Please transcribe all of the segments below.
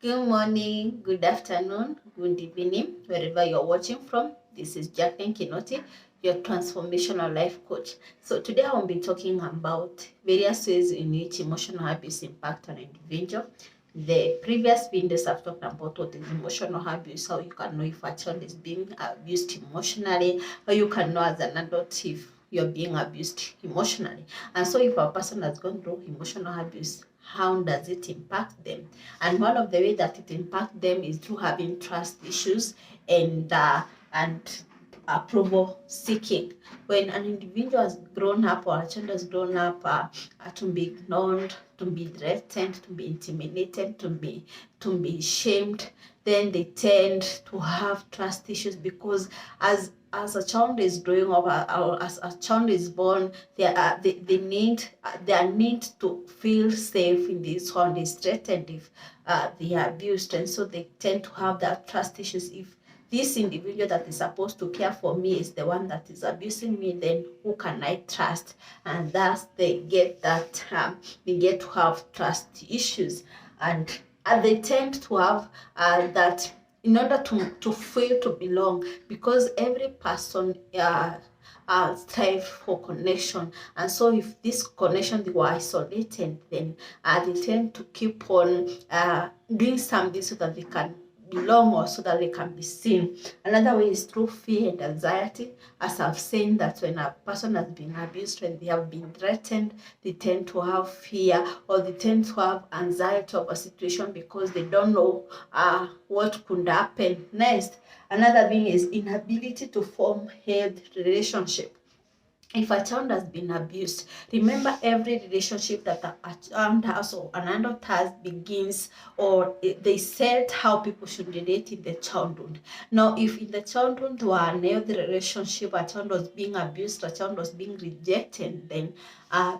Good morning, good afternoon, good evening, wherever you're watching from. This is Jacqueline Kinoti, your transformational life coach. So today I'll be talking about various ways in which emotional abuse impact an individual. The previous videos I've talked about what is emotional abuse, how you can know if a child is being abused emotionally, how you can know as an adult if you're being abused emotionally. And so if a person has gone through emotional abuse, how does it impact them? And one of the ways that it impacts them is through having trust issues and approval seeking. When an individual has grown up or a child has grown up to be ignored, to be threatened, to be intimidated, to be shamed, then they tend to have trust issues because as a child is growing up or as a child is born, they need their need to feel safe in this world is threatened if they are abused, and so they tend to have that trust issues. If this individual that is supposed to care for me is the one that is abusing me, then who can I trust? And thus they get to have trust issues, and they tend to have that in order to feel to belong, because every person strive for connection, and so if this connection they were isolated, then they tend to keep on doing something so that they can belong or so that they can be seen. Another way is through fear and anxiety. As I've said, that when a person has been abused, when they have been threatened, they tend to have fear or they tend to have anxiety of a situation because they don't know what could happen next. Another thing is inability to form healthy relationship. If a child has been abused, remember every relationship that a child has or an adult has begins, or they said how people should relate in the childhood. Now, if in the childhood were an healthy relationship, a child was being abused, a child was being rejected, then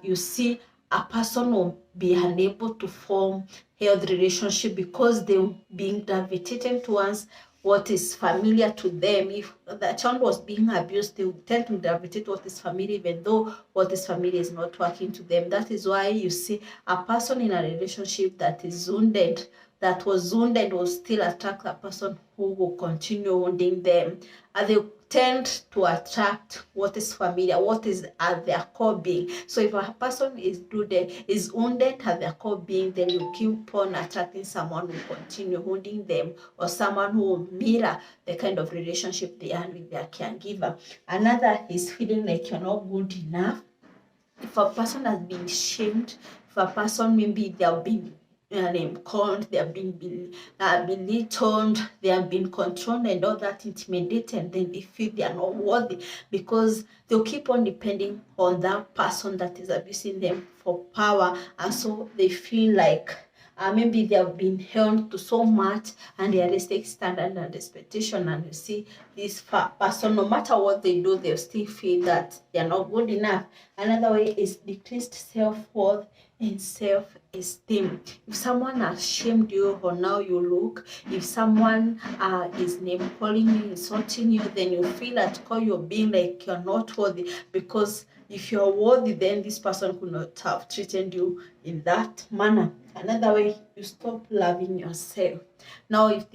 you see a person will be unable to form healthy relationship because they're being gravitated towards what is familiar to them. If the child was being abused, they would tend to gravitate what is familiar, even though what is familiar is not working to them. That is why you see a person in a relationship that is wounded, that was wounded, will still attract a person who will continue wounding them. And they tend to attract what is familiar, what is at their core being. So if a person is wounded at their core being, then you keep on attracting someone who will continue wounding them, or someone who will mirror the kind of relationship they are with their caregiver. Another is feeling like you're not good enough. If a person has been shamed, if a person maybe they have been called, they have been belittled, they have been controlled and all that, intimidated, then they feel they are not worthy because they'll keep on depending on that person that is abusing them for power, and so they feel like maybe they have been held to so much unrealistic standard and expectation, and you see this person, no matter what they do, they still feel that they are not good enough. Another way is decreased self-worth and self-esteem. If someone has shamed you or now you look, if someone is name calling you, insulting you, then you feel at core you're being like you're not worthy, because if you're worthy, then this person could not have treated you in that manner. Another way, you stop loving yourself. Now, if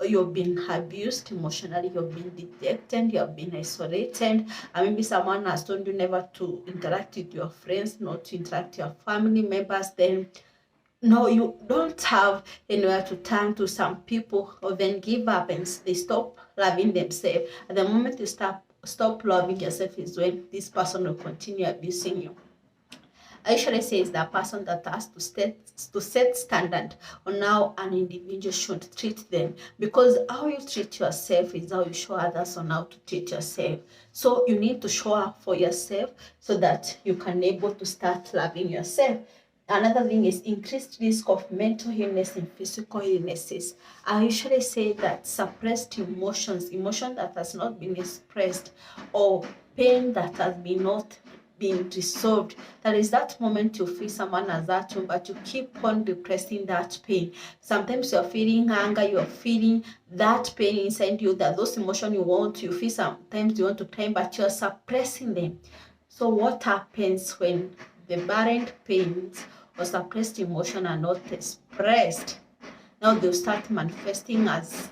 you've been abused emotionally, you've been dejected, you have been isolated, and maybe someone has told you never to interact with your friends, not to interact with your family members, then no, you don't have anywhere to turn to. Some people or then give up and they stop loving themselves. At the moment you stop loving yourself is when this person will continue abusing you. I usually say it's the person that has to set standard on how an individual should treat them, because how you treat yourself is how you show others on how to treat yourself. So you need to show up for yourself so that you can able to start loving yourself. Another thing is increased risk of mental illness and physical illnesses. I usually say that suppressed emotion that has not been expressed, or pain that has been not been resolved. That is that moment you feel someone has hurt you, but you keep on repressing that pain. Sometimes you're feeling anger, you're feeling that pain inside you, that those emotions you feel sometimes you want to cry, but you're suppressing them. So what happens when the buried pains or suppressed emotion are not expressed? Now they'll start manifesting as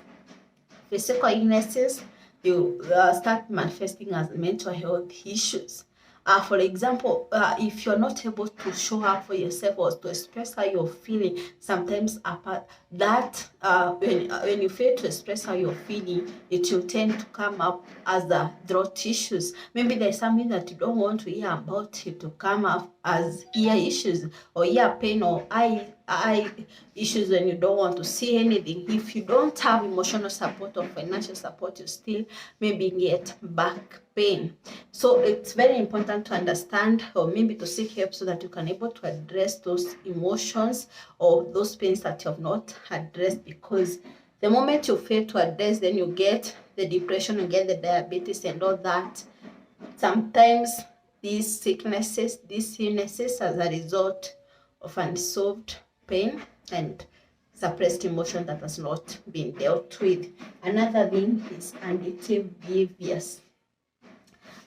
physical illnesses. You start manifesting as mental health issues. For example, if you're not able to show up for yourself or to express how you're feeling, sometimes when you fail to express how you're feeling, it will tend to come up as throat issues. Maybe there's something that you don't want to hear about, it to come up as ear issues or ear pain or eye issues when you don't want to see anything. If you don't have emotional support or financial support, you still maybe get back pain. So it's very important to understand or maybe to seek help so that you can able to address those emotions or those pains that you have not addressed, because the moment you fail to address, then you get the depression, you get the diabetes and all that. Sometimes these sicknesses, these illnesses as a result of unsolved pain and suppressed emotion that has not been dealt with. Another thing is addictive behaviors.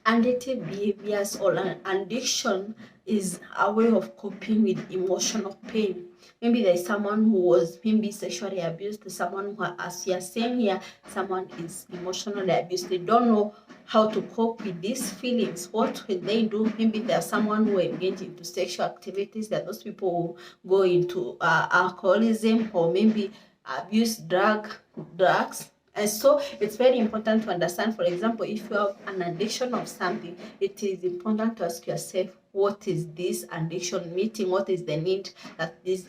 Addictive behaviors or an addiction is a way of coping with emotional pain. Maybe there's someone who was maybe sexually abused, someone who, as you are saying here, someone is emotionally abused. They don't know how to cope with these feelings. What will they do? Maybe there's someone who engage into sexual activities. There are those people who go into alcoholism or maybe abuse drugs. And so it's very important to understand, for example, if you have an addiction of something, it is important to ask yourself, what is this addiction meeting? What is the need that this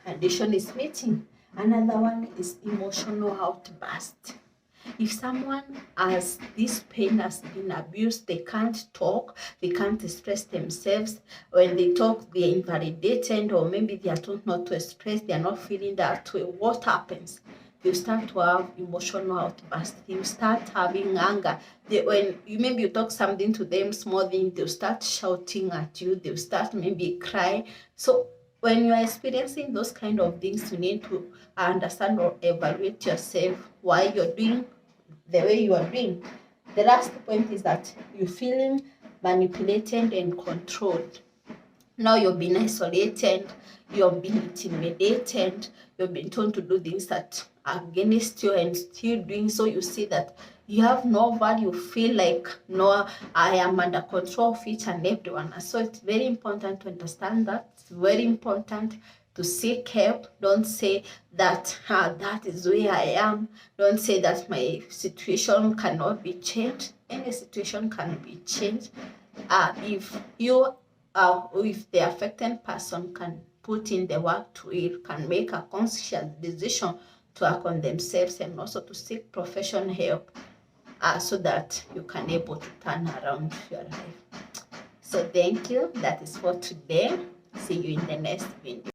addiction is meeting? Another one is emotional outburst. If someone has this pain, has been abused, they can't talk, they can't express themselves. When they talk, they're invalidated, or maybe they are told not to express, they are not feeling that way. What happens? You start to have emotional outbursts. You start having anger. When you talk something to them, small thing, they'll start shouting at you. They'll start maybe cry. So when you are experiencing those kind of things, you need to understand or evaluate yourself why you're doing the way you are doing. The last point is that you're feeling manipulated and controlled. Now you've been isolated, you've been intimidated, you've been told to do things that are against you and still doing so. You see that you have no value, feel like, no, I am under control of each and everyone. So it's very important to understand that. It's very important to seek help. Don't say that that is where I am. Don't say that my situation cannot be changed. Any situation can be changed. If the affected person can put in the work to it, can make a conscious decision to act on themselves and also to seek professional help so that you can able to turn around your life. So thank you. That is for today. See you in the next video.